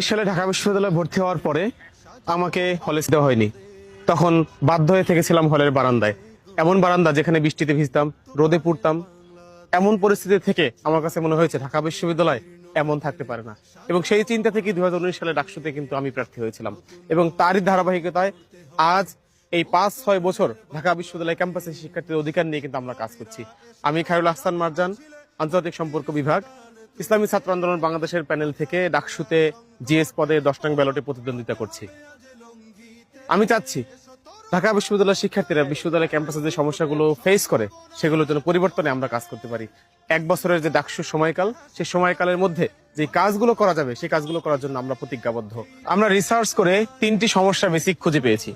সালে ঢাকা বিশ্ববিদ্যালয়ে ভর্তি হওয়ার পরে আমাকে হলে দেওয়া হয়নি। তখন বাধ্য হয়ে থেকেছিলাম হলের বারান্দায়। এমন বারান্দা যেখানে বৃষ্টিতে ভিজতাম, রোদে পুড়তাম। এমন পরিস্থিতি থেকে আমার কাছে মনে হয়েছে ঢাকা বিশ্ববিদ্যালয় এমন থাকতে পারে না। এবং সেই চিন্তা থেকে 2019 সালে ডাকসুতে কিন্তু আমি প্রার্থী হয়েছিলাম। এবং তারই ধারাবাহিকতায় আজ এই 5-6 বছর ঢাকা বিশ্ববিদ্যালয় ক্যাম্পাসে শিক্ষার্থীদের অধিকার নিয়ে কিন্তু আমরা কাজ করছি। আমি খায়রুল আহসান মারজান, আন্তর্জাতিক সম্পর্ক বিভাগ, ইসলামী ছাত্র আন্দোলন বাংলাদেশের প্যানেল থেকে ডাকসুতে জিএস পদে 10 নং ব্যালটে প্রতিদ্বন্দ্বিতা করছি। আমি চাচ্ছি ঢাকা বিশ্ববিদ্যালয়ের শিক্ষার্থীরা বিশ্ববিদ্যালয় ক্যাম্পাসে যে সমস্যাগুলো ফেস করে সেগুলোর জন্য পরিবর্তনে আমরা কাজ করতে পারি। 1 বছরের যে ডাকসুর সময়কাল, সেই সময়কালের মধ্যে যে কাজগুলো করা যাবে সেই কাজগুলো করার জন্য আমরা প্রতিজ্ঞাবদ্ধ। আমরা রিসার্চ করে 3টি সমস্যা বেসিক খুঁজে পেয়েছি,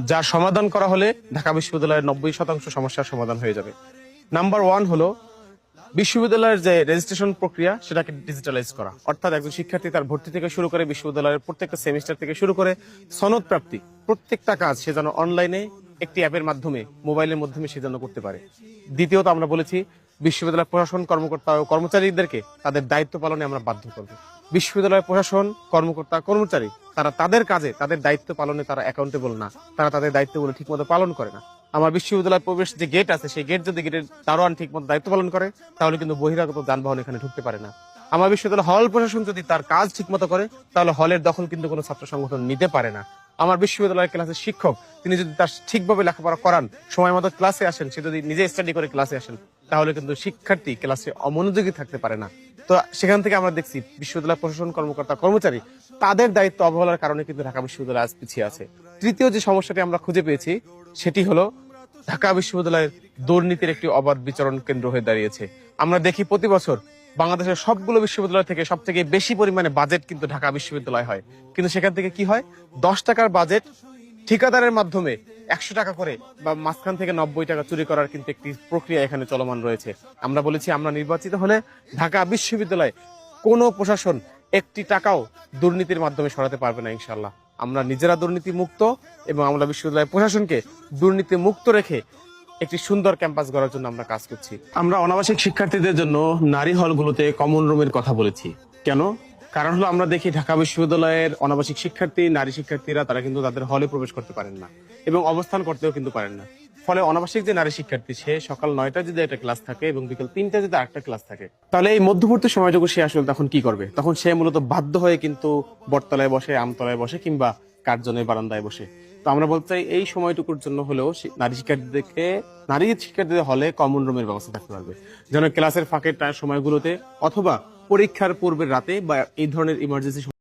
যার সমাধান করা হলে ঢাকা বিশ্ববিদ্যালয়ের 90% সমস্যার সমাধান হয়ে যাবে। নাম্বার 1 হলো বিশ্ববিদ্যালয়ের যে রেজিস্ট্রেশন প্রক্রিয়া সেটাকে ডিজিটালাইজ করা। অর্থাৎ একজন শিক্ষার্থী তার ভর্তি থেকে শুরু করে বিশ্ববিদ্যালয়ের প্রত্যেকটা সেমিস্টার থেকে শুরু করে সনদ প্রাপ্তি প্রত্যেকটা কাজ সে যেন অনলাইনে একটি অ্যাপের মাধ্যমে, মোবাইলের মাধ্যমে সে যেন করতে পারে। দ্বিতীয়ত আমরা বলেছি বিশ্ববিদ্যালয় প্রশাসন কর্মকর্তা ও কর্মচারীদেরকে তাদের দায়িত্ব পালনে আমরা বাধ্য করব। বিশ্ববিদ্যালয় প্রশাসন কর্মকর্তা কর্মচারী তারা তাদের কাজে তাদের দায়িত্ব পালনে তারা অ্যাকাউন্টেবল না, তারা তাদের দায়িত্বগুলো ঠিকমতো পালন করে না। আমার বিশ্ববিদ্যালয় প্রবেশ যে গেট আছে সেই গেট যদি গেটের দারোয়ান ঠিক মতো দায়িত্ব পালন করে তাহলে কিন্তু বহিরাগত যানবাহন এখানে ঢুকতে পারে না। আমার বিশ্ববিদ্যালয় হল প্রশাসন যদি তার কাজ ঠিক মতো করে তাহলে হলের দখল কিন্তু কোনো ছাত্র সংগঠন নিতে পারে না। আমার বিশ্ববিদ্যালয়ের ক্লাসের শিক্ষক তিনি যদি তার ঠিকভাবে লেখাপড়া করান, সময় মতো ক্লাসে আসেন, সে যদি নিজে স্টাডি করে ক্লাসে আসেন, তাহলে কিন্তু শিক্ষার্থী ক্লাসে অমনোযোগী থাকতে পারে না। তো সেখান থেকে আমরা দেখছি বিশ্ববিদ্যালয় প্রশাসন কর্মকর্তা কর্মচারী তাদের দায়িত্ব অবহেলার কারণে কিন্তু ঢাকা বিশ্ববিদ্যালয় আজ পিছিয়ে আছে। তৃতীয় যে সমস্যাটি আমরা খুঁজে পেয়েছি সেটি হলো ঢাকা বিশ্ববিদ্যালয়ের দুর্নীতির একটি অবাধ বিচরণ কেন্দ্র হয়ে দাঁড়িয়েছে। আমরা দেখি প্রতি বছর বাংলাদেশের সবগুলো বিশ্ববিদ্যালয় থেকে সব থেকে বেশি পরিমাণে বাজেট কিন্তু ঢাকা বিশ্ববিদ্যালয় হয়, কিন্তু সেখান থেকে কি হয়, 10 টাকার বাজেট ঠিকাদারের মাধ্যমে 100 টাকা করে বা মাঝখান থেকে 90 টাকা চুরি করার কিন্তু একটি প্রক্রিয়া এখানে চলমান রয়েছে। আমরা বলেছি আমরা নির্বাচিত হলে ঢাকা বিশ্ববিদ্যালয় কোনো প্রশাসন একটি টাকাও দুর্নীতির মাধ্যমে সরাতে পারবে না ইনশাল্লাহ। আমরা নিজেরা দুর্নীতি মুক্ত এবং আমরা বিশ্ববিদ্যালয় প্রশাসনকে দুর্নীতি মুক্ত রেখে একটি সুন্দর ক্যাম্পাস গড়ার জন্য আমরা কাজ করছি। আমরা অনাবাসিক শিক্ষার্থীদের জন্য নারী হলগুলোতে কমন রুমের কথা বলেছি। কেন? কারণ হলো আমরা দেখি ঢাকা বিশ্ববিদ্যালয়ের অনাবাসিক শিক্ষার্থী, নারী শিক্ষার্থীরা তারা কিন্তু তাদের হলে প্রবেশ করতে পারেন না এবং অবস্থান করতেও কিন্তু পারেন না। ফলে অনাবাসিক যে নারী শিক্ষার্থী সে সকাল 9টায় যদি একটা ক্লাস থাকে এবং বিকেল 3টায় যদি আরেকটা ক্লাস থাকে, তাহলে এই মধ্যবর্তী সময়টুকু সে আসলে তখন কি করবে? তখন সে মূলত বাধ্য হয়ে কিন্তু বটতলায় বসে, আমতলায় বসে কিংবা কার্জনের বারান্দায় বসে। তো আমরা বলতে চাই এই সময়টুকুর জন্য হলেও নারী শিক্ষার্থীদের হলে কমন রুমের ব্যবস্থা থাকতে পারবে, যেন ক্লাসের ফাঁকের সময়গুলোতে অথবা পরীক্ষার পূর্বের রাতে বা এই ধরনের ইমার্জেন্সি